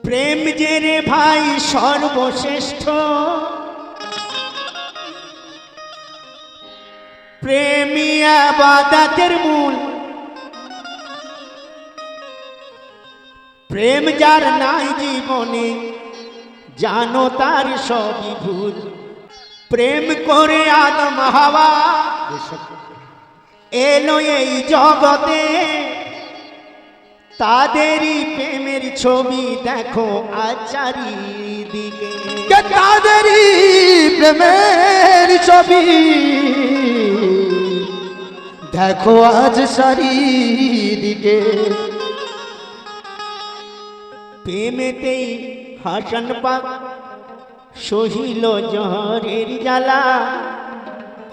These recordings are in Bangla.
প্রেম যে রে ভাই সর্বশ্রেষ্ঠ, প্রেমী ইবাদতের মূল। প্রেম যার নাই জীবনে জানো তার সবই ভুল। প্রেম করে আদম হাওয়া এলো এই জগতে, তাদেরই প্রেমের ছবি দেখো আজ চারিদিকে। তাদেরই প্রেমের ছবি দেখো আজ চারিদিকে। প্রেমেতেই হাসান পাক সহিল জহরের জ্বালা,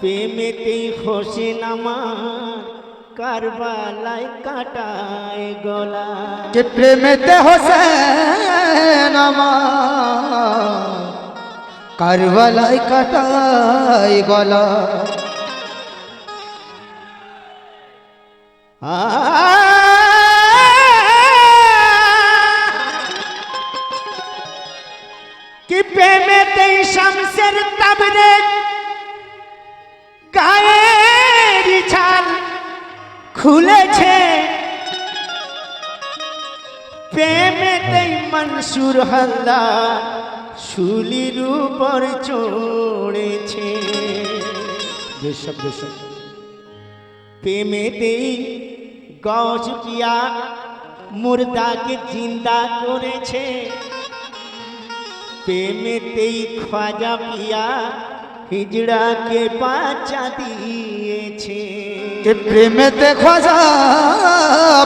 প্রেমেতেই হোসেন আমার কারবালায় কাটায় গলা। যে প্রেমেতে হোসেন আমার কারবালায় কাটায় গলা। কি প্রেমেতেই শামসের তাবরেজ গায়ের ছাল খুলেছে, প্রেমেতেই মনসুর হালদার শুলির উপর চড়েছে। প্রেমেতেই গৌস পিয়া মুর্দাকে জিন্দা করেছে, প্রেমেতেই খাজা পিয়া হিজড়াকে বাঁচা দিয়েছে। যে প্রেমেতে খাজা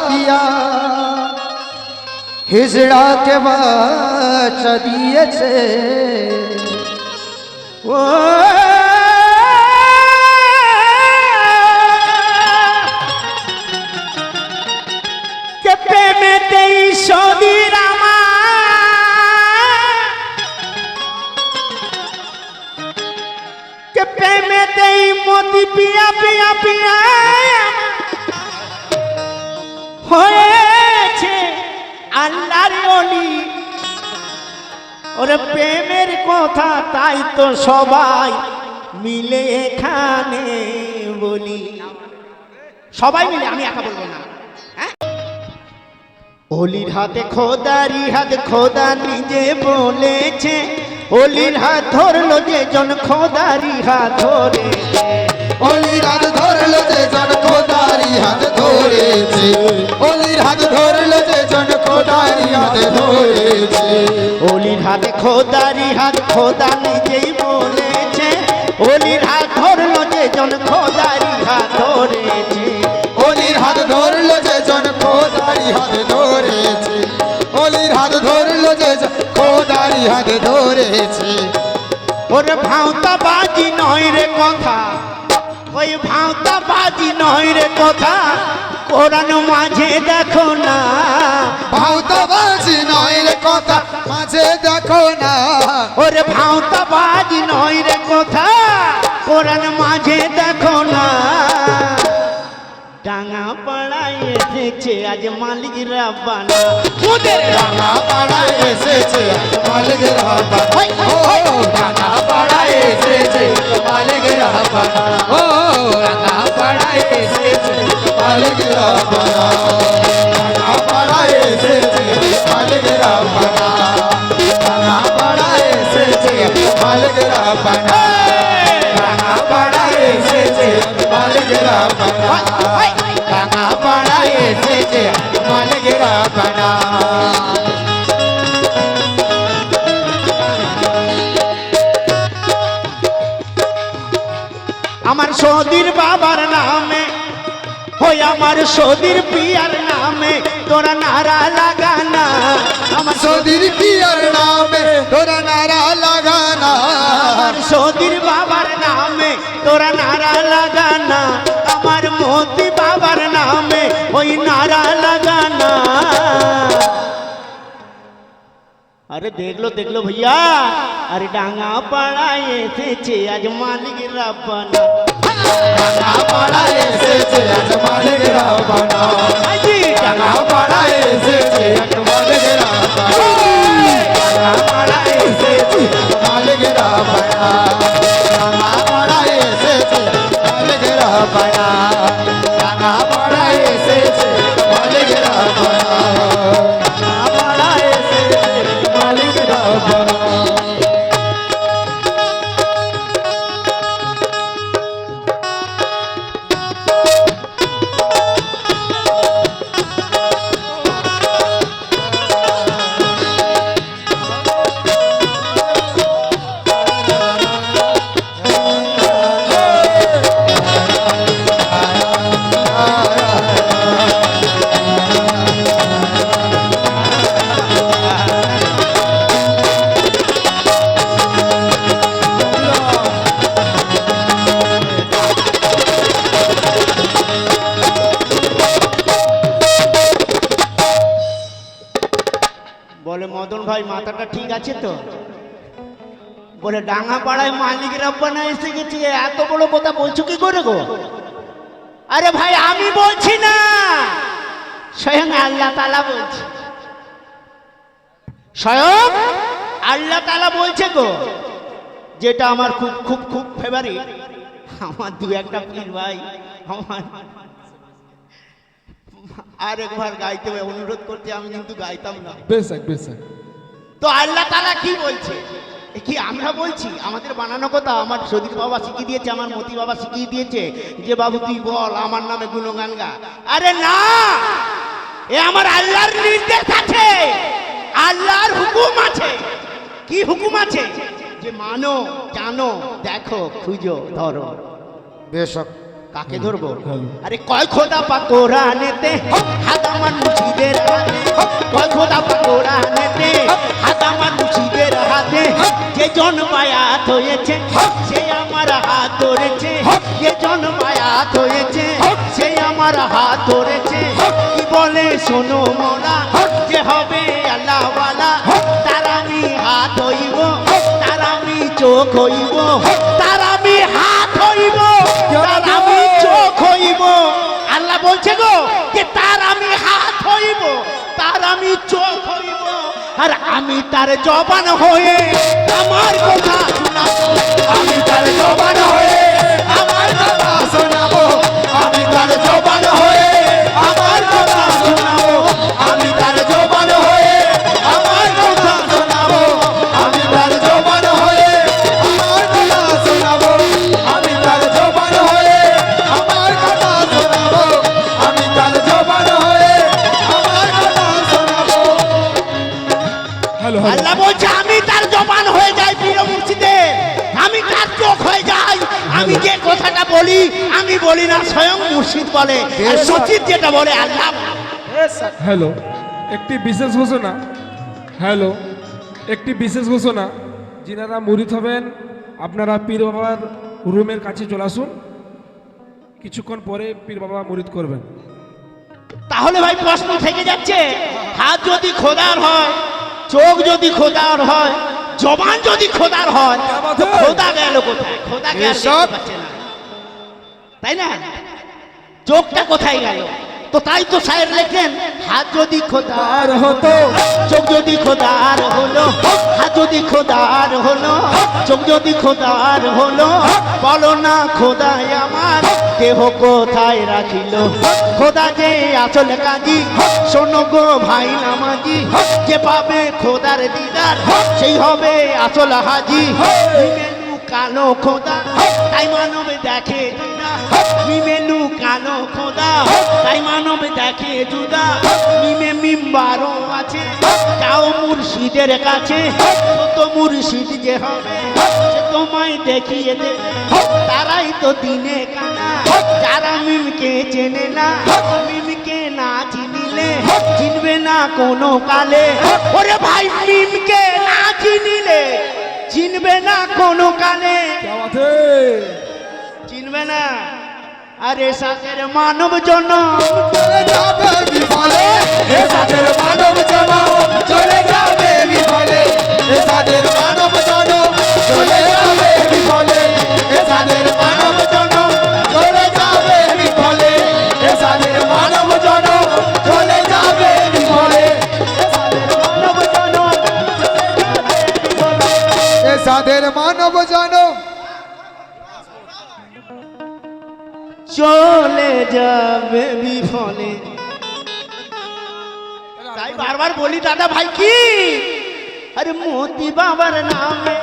পিয়া হিজড়াকে বাঁচা দিয়েছে। ও কে প্রেমেতেই সদীর প্রেমেতেই মতি পিয়া পিয়া পিয়া হয়েছে আল্লাহর ওলি। ওরে প্রেমের কথা তাই তো সবাই মিলে এখানে বলি, সবাই মিলে, আমি একা বলবো না। ওলির হাতে খোদারি হাত, খোদা নিজে বলেছে, ওলির হাত ধরলো যে জন খোদারি হাত ধরে। অলির হাত ধরলো যে জন খোদারি হাত ধরেছে, অলির হাত ধরলো যে জন খোদারি হাত ধরেছে। ওলির হাতে খোদারি হাত, খোদা নিজেই বলেছে, ওলির হাত ধরলো যে জন খোদারি হাত ধরেছে। অলির হাত ধরলো যে জন খোদারি হাত ধরেছে, অলির হাত ধরলো যে জন খোদারি হাত ধরেছে। ওরে ভাঁওতা বাজি নয় রে কথা, ওই ভাঁওতা বাজি নয় রে কথা, কোরআন মাঝে দেখো না। ভাঁওতা বাজি নয় রে কথা, মাঝে দেখো না। ওরে ভাঁওতা বাজি নয় রে কথা, কোরআন মাঝে দেখো না। ডাঙা পাড়ায় এসেছে আজ মালিক রাব্বানা, ওদের ডাঙা পাড়ায় এসেছে মালিক রাব্বানা। ও ডাঙা পাড়ায় এসেছে মালিক রাব্বানা। ও ডাঙা পাড়ায় এসেছে মালিক রাব্বানা। ডাঙা পাড়ায় এসেছে মালিক রাব্বানা। ডাঙা পাড়ায় এসেছে মালিক রাব্বানা। ডাঙা পাড়ায় এসেছে মালিক রাব্বানা। ডাঙা পাড়ায় এসেছে মালিক রাব্বানা। আমার সদীর বাবার নামে, ওই আমার সদীর পিয়ার নামে তোরা নারা লাগানা। আমার সদীর পিয়ার নামে তোরা নারা লাগানা। আমার সদীর বাবার নামে তোরা নারা লাগানা, আমার মোতি বাবার নামে ওই নারা লাগানা। अरे देख लो भैया, अरे डांगा पड़ाए एसेছে আজ মালিক রাব্বানা, ডাঙা পাড়ায় এসেছে আজ মালিক রাব্বানা। আজি ডাঙা পাড়ায় এসেছে আজ মালিক রাব্বানা। বলে মদন ভাই মাথাটা ঠিক আছে তো? বলে ডাঙ্গা পাড়ায় মালিক রাব্বানা এসে গেছে, এত বড় কথা বলছো কি করে গো? আরে ভাই আমি বলছি না, স্বয়ং আল্লাহ তাআলা বলছে, স্বয়ং আল্লাহ তাআলা বলছে গো। যেটা আমার খুব খুব খুব ফেভারিট, আমার দু একটা পীর ভাই আমার আরেকবার গাইতে হবে অনুরোধ করতে, আমি কিন্তু গাইতাম না। তো আল্লাহ তাআলা কি বলছে, এ কি আমরা বলছি? আমাদের বানানো কথা। আমার সদীর বাবা শিখিয়ে দিয়েছে, আমার মতি বাবা শিখিয়ে দিয়েছে যে বাবু তুই বল আমার নামে গুণগান গা। আরে না, এ আমার আল্লাহর নির্দেশ আছে, আল্লাহর হুকুম আছে। কি হুকুম আছে? যে মানো, জানো, দেখো, খুঁজো, ধরো। বেশক কাকে ধরবো? আরে কয় খোদা পাক কোরআনেতে হাত আমার মুর্শিদের হাতে, কয় খোদা পাক কোরআনেতে হাত আমার মুর্শিদের হাতে। যে জন বায়াত হয়েছে সে আমার হাত ধরেছে, যে জন বায়াত হয়েছে সে আমার হাত ধরেছে। কি বলে শোনো মোরা, যে হবে আল্লাহওয়ালা তার আমি হাত হইব, তার আমি চোখ হইব, তার আমি হাত হইব, তার আমি চোখ হইব। আল্লাহ বলছে গো যে তার আমি হাত হইব, তার আমি চোখ হইব, আর আমি তার জবান হয়ে আমার কথা শোনাবো। আমি তার জবান হয়ে আমার কথা শোনাবো, আমি তার জবান হয়ে আমার কথা শোনাবো, আমি তার জবান হয়ে আমার কথা শোনাবো, আমি তার জবান হয়ে আমার কথা শোনাবো, আমি তার জবান হয়ে আমার কথা শোনাবো, আমি তার জবান হয়ে আমার কথা শোনাবো। আল্লাহ বলছে আমি তার জবান হয়ে যাই পীর মুর্শিদের, আমি তার চোখ হয়ে যাই। আমি যে কথাটা বলি আমি বলি না, স্বয়ং মুর্শিদ বলে, আর সচিব যেটা বলে আল্লাহ। হ্যালো, একটি বিশেষ ঘোষণা। হ্যালো, একটি বিশেষ ঘোষণা। যিনারা মুরিদ হবেন আপনারা পীর বাবার রুমের কাছে চলে আসুন, কিছুক্ষণ পরে পীর বাবা মুরিদ করবেন। তাহলে ভাই প্রশ্ন থেকে যাচ্ছে, হাত যদি খোদার হয়, চোখ যদি খোদার হয়, জবান যদি খোদার হয়, তো খোদা গেল কোথায়? খোদা গেল পাচ্ছে না, তাই না? চোখটা কোথায় গেল? তো তাই তো শায়ের লেখেন, হাত যদি খোদার হতো, চোখ যদি খোদার হলো, হাত যদি খোদার হলো, চোখ যদি খোদার হলো, বলো না খোদাই আমার দেহ কোথায় রাখিল? খোদা যে আসল কাজী, শোনো গো ভাই নামাজি, যে পাবে খোদার দিদার সেই হবে আসল হাজি। মেনু কালো খোদা তাই মানব দেখে জুদা, মেনু কালো খোদা তাই মানব দেখে জুদা। মিমে মিম্বারও আছে, যাও মুর্শিদের কাছে, তো মুর্শিদ যে হবে সে তোমায় দেখিয়ে দেবে। তারাই তো দিনে কানা, যারা মিমকে চেনে না, মিমকে না চিনিলে চিনবে না কোনো কালে। ওরে ভাই মিমকে না চিনিলে চিনবে না কোনো কালে, চিনবে না। আরে সাথের মানব জনম চলে যাবে বিফলে, এ সাদের মানব জনম চলে যাবে বিফলে, এ সাদের মানব জনম চলে যাবে বিফলে, এ সাদের মানব জনম চলে যাবে বিফলে, এ সাদের মানব জনম চলে যাবে বিফলে, এ সাদের মানব জনম চলে যাবে বিফলে। তাই বারবার বলি দাদা ভাই কি, আরে মোতি বাবার নামে,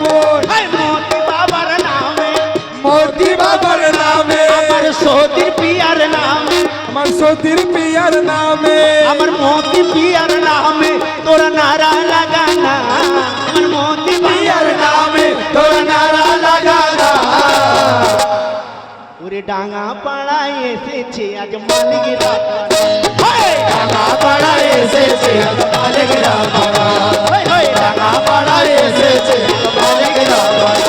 মোতি বাবার নামে, মোতি বাবার নামে, আমার সতীর পিয়ার নামে, আমার সতীর পিয়ার নামে, আমার মোতি পিয়ার নামে তোরা নারা লাগানা, আমার মোতি পিয়ার নামে তোরা নারা লাগানা। ওরে ডাঙ্গা পাড়ায় এসেছে আজ মালিক রাব্বানা, ডাঙ্গা পাড়ায় এসেছে আজ মালিক রাব্বানা, ডাঙ্গা পাড়ায় এসেছে আজ মালিক রাব্বানা,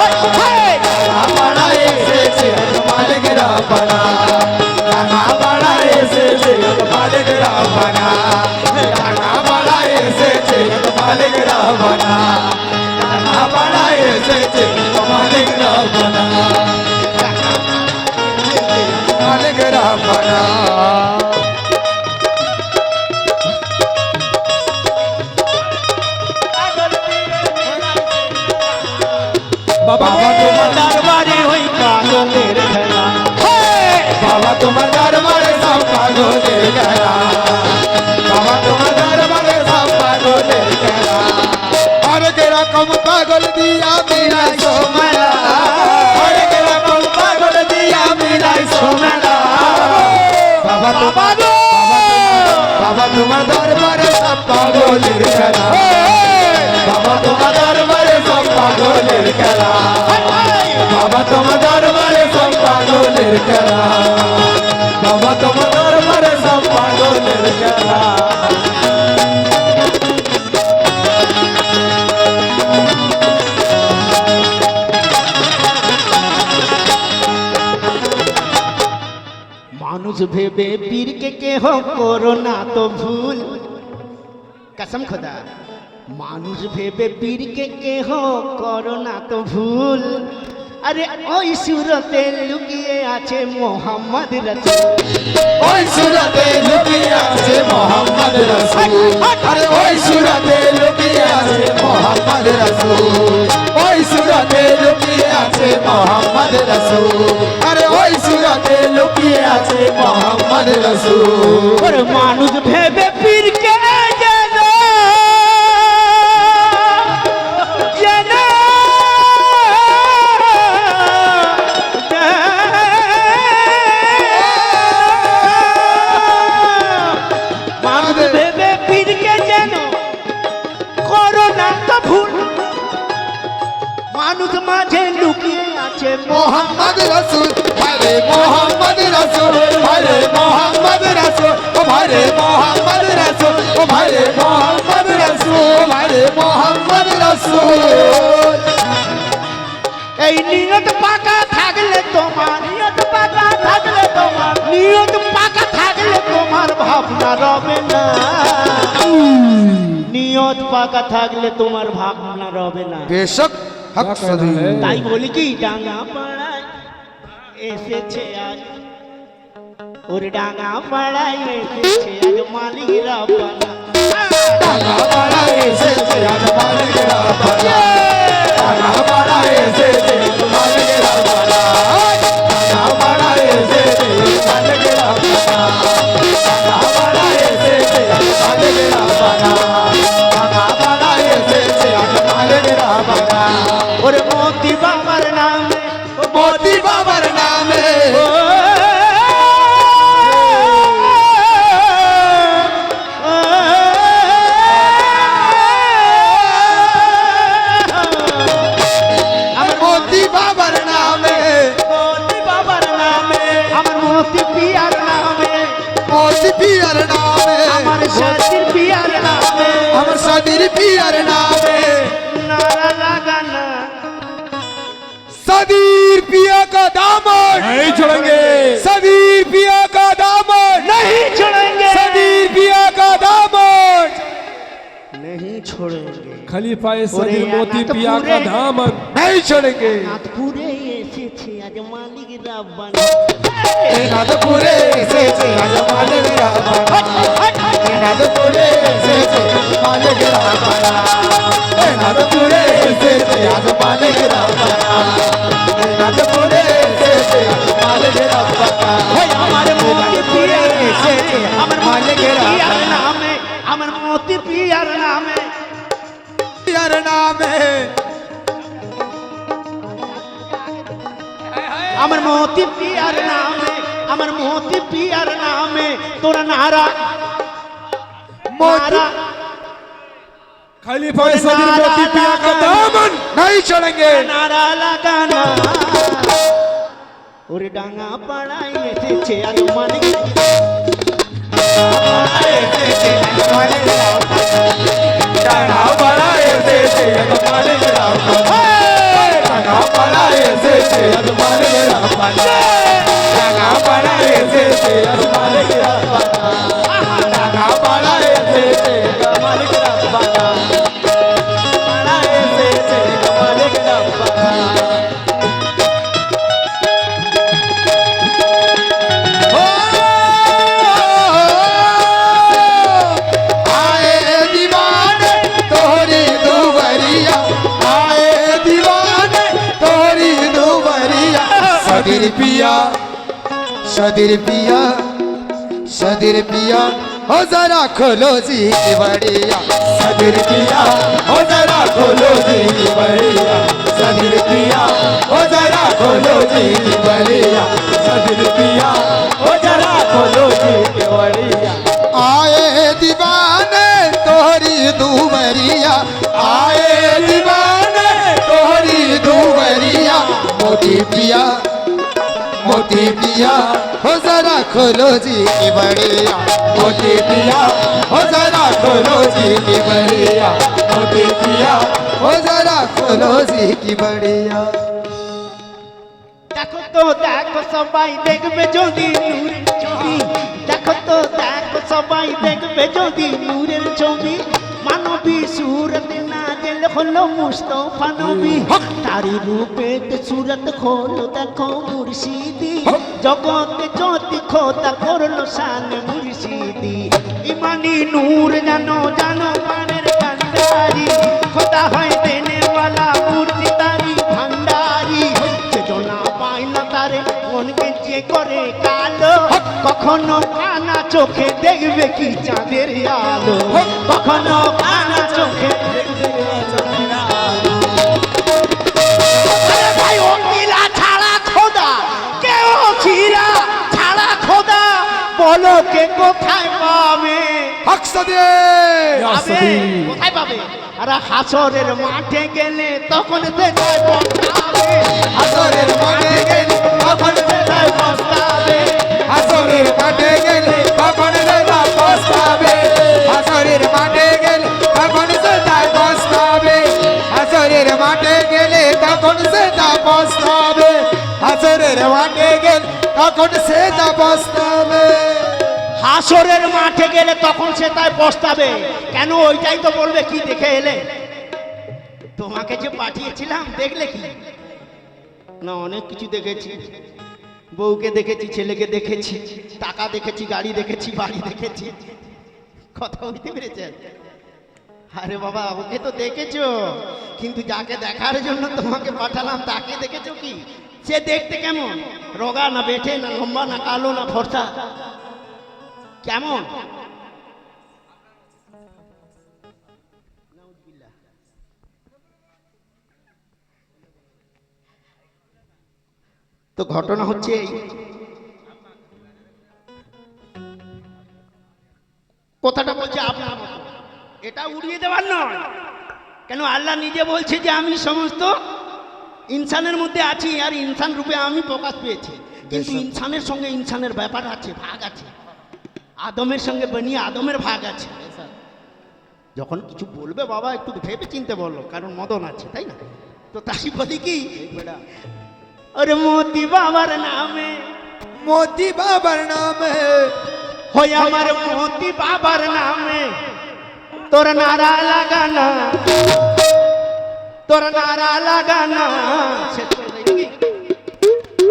ডাঙ্গা পাড়ায় এসেছে আজ মালিক রাব্বানা, ডাঙ্গা পাড়ায় এসেছে আজ মালিক রাব্বানা, ডাঙ্গা রাবণা টাকা পাড়া এসেছে মালিক রাবণা মালিক রাবণা বাবা বাবা তোমার দরবারে ওই পাগলের খেলা বাবা তোমার দরবারে সব পাগলের খেলা বাবা তোমার দরবারে সব পাগলের খেলা হরেক রকম পাগল দিয়া মিলাই সোমেলা হরেক রকম পাগল দিয়া মিলাই সোমেলা বাবা তোমার বাবা তোমার দরবারে সব পাগলের খেলা বাবা তোমার দরবারে সব পাগলের খেলা বাবা তোমার দরবারে সব পাগলের খেলা বাবা তোমার দরবারে সব পাগলের খেলা মানুষ ভেবে পীরকে কেহ করো না তো ভুল কসম খোদা মানুষ ভেবে পীরকে কেহ করো না তো ভুল আরে ওই সুরতে লুকিয়ে আছে মোহাম্মদ রাসূল ওই সুরতে লুকিয়ে আছে মোহাম্মদ রাসূল আরে ওই সুরতে লুকিয়ে আছে মোহাম্মদ রাসূল ওই সুরতে লুকিয়ে আছে মোহাম্মদ রাসূল আরে ওই সুরতে লুকিয়ে আছে মোহাম্মদ রাসূল ওরে মানুষ ভেবে পীরকে যেন যেন মানুষ ভেবে পীরকে যেন করো না তো ভুল মানুষ মাঝে লুকিয়ে আছে মোহাম্মদ রাসূল ভাইরে মোহাম্মদ রাসূল ভাইরে মোহাম্মদ রাসূল ও ভাইরে মোহাম্মদ রাসূল ও ভাইরে মোহাম্মদ রাসূল ও ভাইরে মোহাম্মদ রাসূল এই নিয়ত পাকা থাকলে তোমার নিয়ত পাকা থাকলে তোমার নিয়ত পাকা থাকলে তোমার ভাবনা রবে না নিয়ত পাকা থাকলে তোমার ভাবনা রবে না বেশক হক সদি তাই বলি কি ডাঙ্গা পাড়ায় এসেছে আজ ওর ডাঙ্গা পাড়ায় এসেছে আজ মালিক রাব্বানা টাকা বাড়া এসেছে আজ মালিক রাব্বানা টাকা বাড়া এসেছে মালিক রাব্বানা টাকা বাড়া এসেছে মালিক রাব্বানা টাকা বাড়া এসেছে মালিক রাব্বানা টাকা বাড়া এসেছে মালিক রাব্বানা ওর মোতি বাবার নামে মোতি বাবার নামে ও আমার মোতি বাবার নামে মোতি বাবার নামে আমার মোতি পিয়ার নামে মোতি পিয়ার নামে আমার সাথীর পিয়ার নামে আমার সাদির পিয়ার নামে নারা লাগানা सदीर पिया का दामन नहीं छोड़ेंगे सदीर पिया का दामन नहीं छोड़ेंगे सदीर पिया का दामन नहीं छोड़ेंगे खलीफा ओरे सदीर मोती अनाथ पिया का पूरे- दामन नहीं छोड़ेंगे नाथपुरे एसेছে আজ মালিক রাব্বানা नादपुरे से आज मालिक रावणा नादपुरे से मालिक रावणा नादपुरे से आज मालिक रावणा नादपुरे से आज मालिक रावणा আমার মোতি পিয়ার এসেছে আমার মালিক मालिक পিয়ার रावणा নামে আমার মোতি পিয়ার নামে यार नाम है আমার মোতি পিয়ার নামে আমার মোতি পিয়ার নামে তোরা নারা मोती नारा खलीफा सदीर मोती पिया का दामन नहीं छोड़ेंगे নারা লাগানা ওরে ডাঙ্গা পাড়ায় এসেছে আজ মালিক टाना बड़ा ऐसे से मालिक रावणा टाना बड़ा ऐसे से मालिक रावणा टाना बड़ा ऐसे से मालिक रावणा टाना बड़ा ऐसे से मालिक रावणा पिया सदर पिया सदर पिया हो जरा खोलो जी बढ़िया सदर पिया हो जरा खोलो जी बढ़िया सदर पिया हो जरा खोलो जी बढ़िया सदर पिया हो जरा खोलो जी बढ़िया आए दीवाने तोहरी दुवरिया आए दीवाने तोहरी दुवरिया मोती पिया हो जरा खोलो जी की बढ़िया मोती पिया हो जरा खोलो जी की बढ़िया मोती पिया हो जरा खोलो जी की बढ़िया দেখো তো দেখো সবাই দেখবে যদি নূরের ছবি দেখো তো দেখো সবাই দেখবে যদি নূরের ছবি মানবী সুরত না জেল হলো মুস্তফা নবী তারি রূপেতে সুরত হলো দেখো মুর্শিদি জগতে জ্যোতি খোদা করলো শান মুর্শিদি ইমানি নূর জানো জানো পানের কান্ডারি খোদা হয় দেনে वाला মূর্তি তারি ভান্ডারি চেতনা পায় না তারে মনকে যে করে কালো কখনো কানা চোখে দেখবে কি চাঁদের আলো কখনো কানা চোখে দেখবে চাঁদের আলো আরে ভাই অকিলা ছাড়া খোদা কেউ ছিরা ছাড়া খোদা বলো কে কোথায় পাবে আকসাদে পাবে কোথায় পাবে আরে হাসরের মাঠে গেলে তখন দেখায় পস্তাবে হাসরের মাঠে গেলে তখন দেখায় পস্তাবে হাসরের মাঠে গেলে কখন দেখা পস্তাবে হাসরের মাঠে গেলে কখন সেটা পস্তাবে হাসরের মাঠে গেলে তখন সেটা পস্তাবে হাসরের মাঠে গেলে তখন সেটা পস্তাবে হাসরের মাঠে গেলে তখন সে তাই পস্তাবে কেন ওইটাই তো বলবে কি দেখে এলে তোমাকে যে পাঠিয়েছিলাম দেখলে কি না অনেক কিছু দেখেছি বউকে দেখেছি ছেলেকে দেখেছি টাকা দেখেছি গাড়ি দেখেছি বাড়ি দেখেছি কথা বলতে পেরেছেন আরে বাবা ওকে তো দেখেছো কিন্তু যাকে দেখার জন্য তোমাকে পাঠালাম তাকে দেখেছো কি সে দেখতে কেমন রোগা না বেঠে না লম্বা না কালো না ফর্সা কেমন তো ঘটনা হচ্ছে কথাটা বলছে আপনার মতো এটা উড়িয়ে দেওয়ার নয় কেন আল্লাহ নিজে বলছে যে আমি সমস্ত ইনসানের মধ্যে আছি আর ইনসান রূপে আমি প্রকাশ পেয়েছি কিন্তু ইনসানের সঙ্গে ইনসানের ব্যাপার আছে ভাগ আছে আদমের সঙ্গে বনি আদমের ভাগ আছে যখন কিছু বলবে বাবা একটু ভেবে চিনতে বললো কারণ মদন আছে তাই না তো তাই বলি কি अरे मोती बाबर नामे मोती बाबर नामे हो अमर मोती बाबर नामे तोर नारा लगाना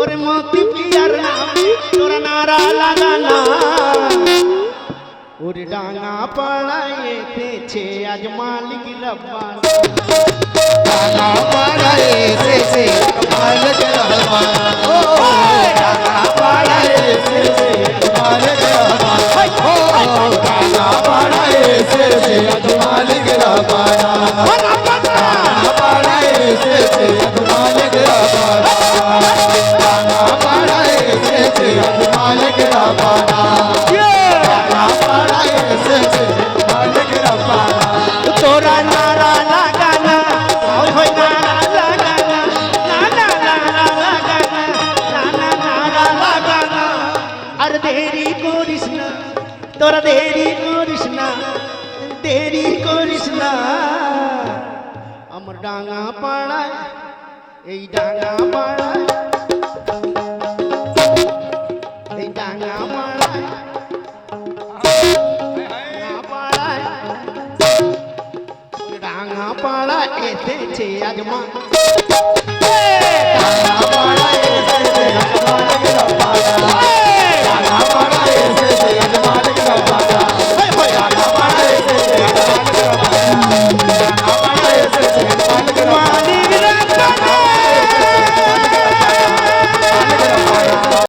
अरे मोती पियर नामे तोर नारा लगाना ओरे डांगा पड़ाए थे आज मालिक रब्बाना डांगा पड़ाए थे मालिक रब्बाना ओ डांगा पड़ाए थे मालिक रब्बाना ओ डांगा पड़ाए थे आज मालिक रब्बाना डांगा पड़ाए थे मालिक रब्बाना डांगा पड़ाए थे मालिक रब्बाना तोरा नारा लगाना हो नारा लगाना नारा लगाना अरे देरी करिस ना तोरा देरी करिस ना আমার ডাঙা পাড়ায় এই ডাঙা পাড়ায় ডাঙা পাড়া এসেছে আজমা